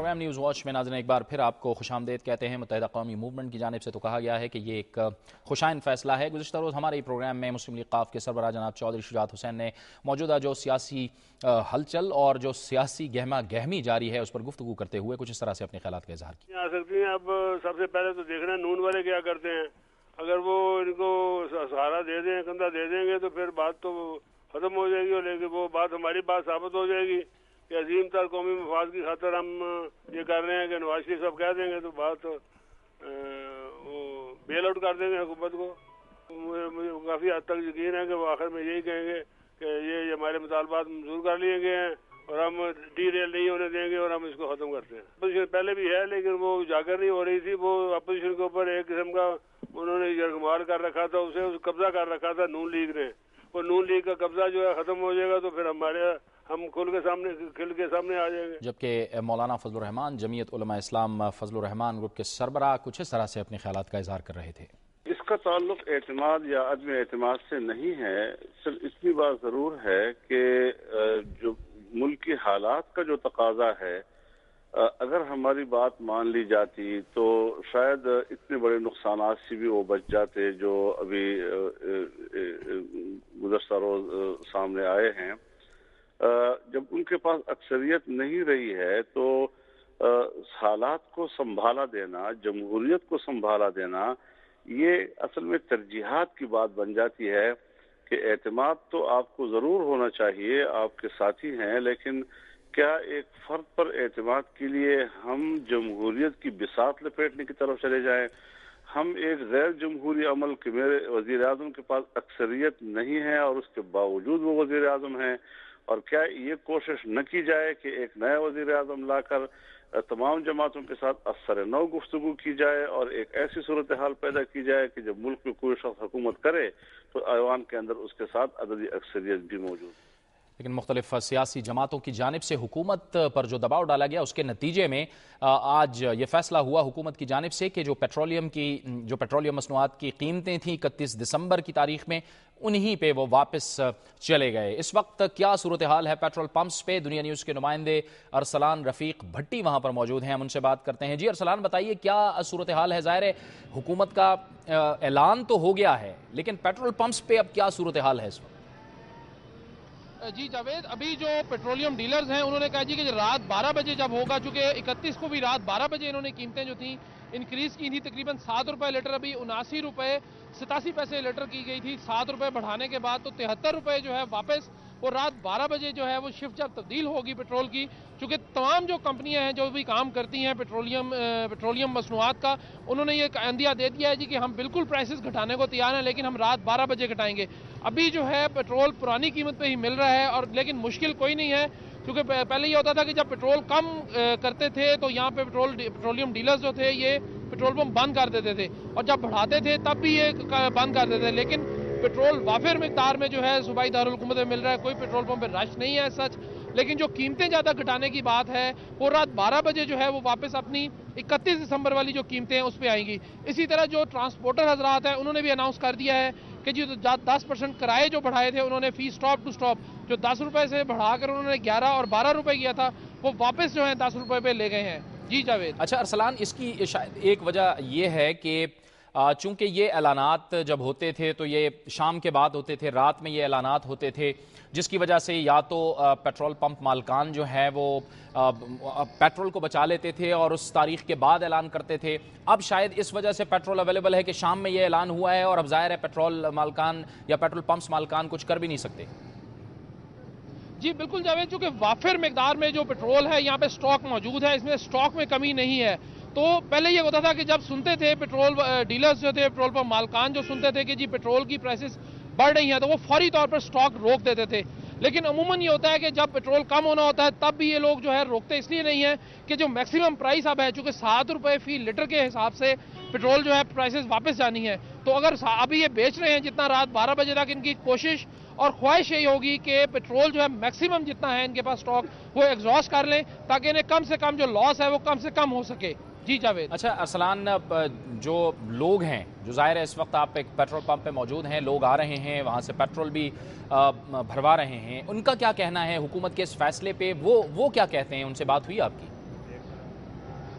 Programme news watch میں ناظرین ایک بار پھر آپ کو خوش آمدید کہتے ہیں۔ متحدہ قومی موومنٹ کی جانب سے تو کہا گیا ہے کہ یہ ایک خوشائند فیصلہ ہے۔ گزشتہ روز ہمارے پروگرام میں مسلم لیگ ق کے سربراہ جناب چودھری شجاعت حسین نے موجودہ جو سیاسی ہلچل اور جو سیاسی گہما گہمی جاری ہے اس پر گفتگو کرتے ہوئے کچھ اس طرح سے اپنے خیالات کا اظہار کیا۔ آ سکتی ہیں اب سب سے پہلے تو دیکھنا نون والے کیا کرتے ہیں۔ اگر وہ ان کو سہارا دے دیں، کندھا دے دیں گے تو پھر بات تو ختم ہو جائے گی، لیکن وہ بات ہماری بات ثابت ہو جائے گی کہ عظیم تر قومی مفاد کی خاطر ہم یہ کر رہے ہیں کہ نواز شریف صاحب کہہ دیں گے تو بات وہ بیل آؤٹ کر دیں گے حکومت کو۔ مجھے کافی حد تک یقین ہے کہ وہ آخر میں یہی کہیں گے کہ یہ ہمارے مطالبات منظور کر لیے گئے ہیں اور ہم ڈی ریل نہیں ہونے دیں گے اور ہم اس کو ختم کرتے ہیں۔ اپوزیشن پہلے بھی ہے لیکن وہ اجاگر نہیں ہو رہی تھی، وہ اپوزیشن کے اوپر ایک قسم کا انہوں نے یرغمال کر رکھا تھا، اسے قبضہ کر رکھا تھا نون لیگ نے۔ وہ نون لیگ کا قبضہ جو ہے ختم ہو جائے گا تو پھر ہم کھل کے سامنے آ جائیں گے۔ جبکہ مولانا فضل الرحمان جمعیت علماء اسلام فضل الرحمان گروپ کے سربراہ کچھ اس طرح سے اپنے خیالات کا اظہار کر رہے تھے۔ اس کا تعلق اعتماد یا عدم اعتماد سے نہیں ہے، صرف اتنی بات ضرور ہے کہ جو ملک کی حالات کا جو تقاضا ہے، اگر ہماری بات مان لی جاتی تو شاید اتنے بڑے نقصانات سے بھی وہ بچ جاتے جو ابھی گزشتہ روز سامنے آئے ہیں۔ جب ان کے پاس اکثریت نہیں رہی ہے تو حالات کو سنبھالا دینا، جمہوریت کو سنبھالا دینا، یہ اصل میں ترجیحات کی بات بن جاتی ہے کہ اعتماد تو آپ کو ضرور ہونا چاہیے، آپ کے ساتھی ہیں، لیکن کیا ایک فرد پر اعتماد کے لیے ہم جمہوریت کی بساط لپیٹنے کی طرف چلے جائیں؟ ہم ایک غیر جمہوری عمل کہ میرے وزیر اعظم کے پاس اکثریت نہیں ہے اور اس کے باوجود وہ وزیر اعظم ہیں، اور کیا یہ کوشش نہ کی جائے کہ ایک نیا وزیر اعظم لا کر تمام جماعتوں کے ساتھ اثر نو گفتگو کی جائے اور ایک ایسی صورتحال پیدا کی جائے کہ جب ملک میں کوئی شخص حکومت کرے تو ایوان کے اندر اس کے ساتھ عددی اکثریت بھی موجود ہے۔ لیکن مختلف سیاسی جماعتوں کی جانب سے حکومت پر جو دباؤ ڈالا گیا اس کے نتیجے میں آج یہ فیصلہ ہوا حکومت کی جانب سے کہ جو پیٹرولیم مصنوعات کی قیمتیں تھیں 31 دسمبر کی تاریخ میں انہی پہ وہ واپس چلے گئے۔ اس وقت کیا صورتحال ہے پیٹرول پمپس پہ؟ دنیا نیوز کے نمائندے ارسلان رفیق بھٹی وہاں پر موجود ہیں، ہم ان سے بات کرتے ہیں۔ جی ارسلان، بتائیے کیا صورتحال ہے؟ ظاہر ہے حکومت کا اعلان تو ہو گیا ہے لیکن پیٹرول پمپس پہ اب کیا صورتحال ہے اس وقت؟ جی جاوید، ابھی جو پیٹرولیم ڈیلرز ہیں انہوں نے کہا جی کہ رات 12 بجے جب ہوگا، چونکہ 31 کو بھی رات 12 بجے انہوں نے قیمتیں جو تھیں انکریز کی تھی، تقریباً 7 روپے لیٹر، ابھی 79 روپے 87 پیسے لیٹر کی گئی تھی 7 روپے بڑھانے کے بعد، تو 73 روپے جو ہے واپس وہ رات 12 بجے جو ہے وہ شفٹ جب تبدیل ہوگی پیٹرول کی، چونکہ تمام جو کمپنیاں ہیں جو بھی کام کرتی ہیں پیٹرولیم مصنوعات کا، انہوں نے یہ عندیہ دے دیا ہے جی کہ ہم بالکل پرائسز گھٹانے کو تیار ہیں لیکن ہم رات 12 بجے گھٹائیں گے۔ ابھی جو ہے پیٹرول پرانی قیمت پہ ہی مل رہا ہے، اور لیکن مشکل کوئی نہیں ہے کیونکہ پہلے یہ ہوتا تھا کہ جب پیٹرول کم کرتے تھے تو یہاں پہ پیٹرولیم ڈیلرز جو تھے یہ پیٹرول پمپ بند کر دیتے تھے، اور جب بڑھاتے تھے تب بھی یہ بند کر دیتے تھے، لیکن پیٹرول وافر مقدار میں جو ہے صوبائی دارالحکومت میں مل رہا ہے، کوئی پیٹرول پمپ پہ رش نہیں ہے سچ، لیکن جو قیمتیں زیادہ گھٹانے کی بات ہے وہ رات 12 بجے جو ہے وہ واپس اپنی 31 دسمبر والی جو قیمتیں ہیں اس پہ آئیں گی۔ اسی طرح جو ٹرانسپورٹر حضرات ہیں انہوں نے بھی اناؤنس کر دیا ہے کہ جو 10% کرائے جو بڑھائے تھے انہوں نے فی سٹاپ ٹو سٹاپ جو 10 روپے سے بڑھا کر انہوں نے 11 اور 12 روپے کیا تھا وہ واپس جو ہے 10 روپے پہ لے گئے ہیں۔ جی جاوید۔ اچھا ارسلان، اس کی شاید ایک وجہ یہ ہے کہ چونکہ یہ اعلانات جب ہوتے تھے تو یہ شام کے بعد ہوتے تھے، رات میں یہ اعلانات ہوتے تھے، جس کی وجہ سے یا تو پیٹرول پمپ مالکان جو ہے وہ پیٹرول کو بچا لیتے تھے اور اس تاریخ کے بعد اعلان کرتے تھے۔ اب شاید اس وجہ سے پیٹرول اویلیبل ہے کہ شام میں یہ اعلان ہوا ہے اور اب ظاہر ہے پیٹرول مالکان یا پیٹرول پمپس مالکان کچھ کر بھی نہیں سکتے۔ جی بالکل جاوید، چونکہ وافر مقدار میں جو پیٹرول ہے یہاں پہ سٹاک موجود ہے، اس میں سٹاک میں کمی نہیں ہے۔ تو پہلے یہ ہوتا تھا کہ جب سنتے تھے پیٹرول ڈیلرز جو تھے، پیٹرول پمپ مالکان جو سنتے تھے کہ جی پیٹرول کی پرائسز بڑھ رہی ہیں تو وہ فوری طور پر سٹاک روک دیتے تھے، لیکن عموماً یہ ہوتا ہے کہ جب پیٹرول کم ہونا ہوتا ہے تب بھی یہ لوگ جو ہے روکتے اس لیے نہیں ہیں کہ جو میکسیمم پرائس اب ہے، چونکہ 7 روپے فی لیٹر کے حساب سے پیٹرول جو ہے پرائسز واپس جانی ہے، تو اگر ابھی یہ بیچ رہے ہیں جتنا رات 12 بجے تک، ان کی کوشش اور خواہش یہی ہوگی کہ پیٹرول جو ہے میکسیمم جتنا ہے ان کے پاس سٹاک وہ ایگزاسٹ کر لیں تاکہ انہیں کم سے کم جو لاس ہے وہ کم سے کم ہو سکے۔ جی جاوید۔ اچھا ارسلان، جو لوگ ہیں جو ظاہر ہے اس وقت آپ ایک پیٹرول پمپ پہ موجود ہیں، لوگ آ رہے ہیں وہاں سے پیٹرول بھی بھروا رہے ہیں، ان کا کیا کہنا ہے حکومت کے اس فیصلے پہ؟ وہ کیا کہتے ہیں؟ ان سے بات ہوئی آپ کی؟